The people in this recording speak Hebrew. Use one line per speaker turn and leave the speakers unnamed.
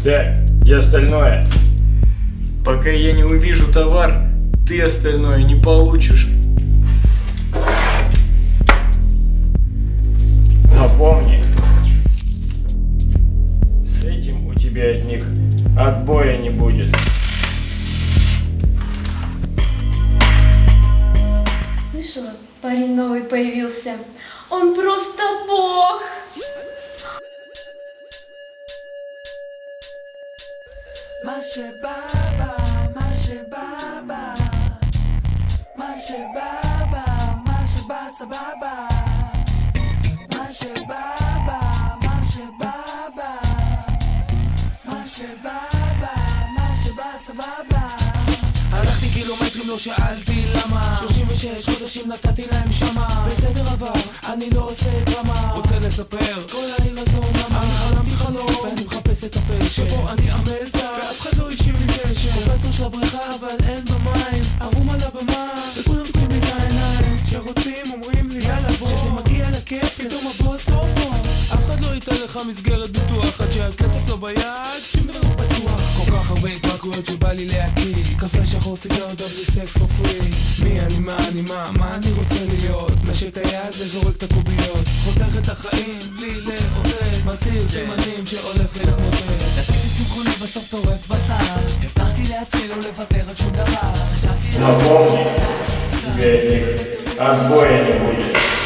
Так, и остальное. Пока я не увижу товар, ты остальное не получишь. Но помни, с этим у тебя от них отбоя не будет.
Слышала, парень новый появился. Он просто бог.
Mashe baba, mashe baba, mashe baba, mashe basa baba, mashe baba, mashe baba, mashe baba, mashe basa baba. הלכתי קילומטרים לא שאלתי למה 36 חודשים נתתי להם שמה בסדר אבל אני לא עושה דרמה רוצה לספר כל העיר הזו למה אני חלמתי חלום ואני מחפש את הפשע שבו אני המלצה ואף אחד לא השיב לי קשר קופצנו של הבריכה אבל אין במים ערום על הבמה וכולם פתחים לי את העיניים שרוצים אומרים לי יאללה בוא שזה מגיע לכסף פתאום הבוס לא פה אף אחד לא ייתן לך מסגרת ביטוח עד שהכסף לא ביד שום דבר לא בטוח כל כך הרבה התמכרויות שבא לי להקיא קפה שחור סיגרות דבלי סקס for free מי אני מה אני רוצה להיות נשק את היד וזורק את הקוביות חותך את החיים בלי לעודד מסתיר סימנים שהולך להתמודד רציתי צמחוני בסוף טורף בשר הבטחתי לעצמי לא לוותר על שום דבר חשבתי
Но помни, у тебя от них отбоя не будет.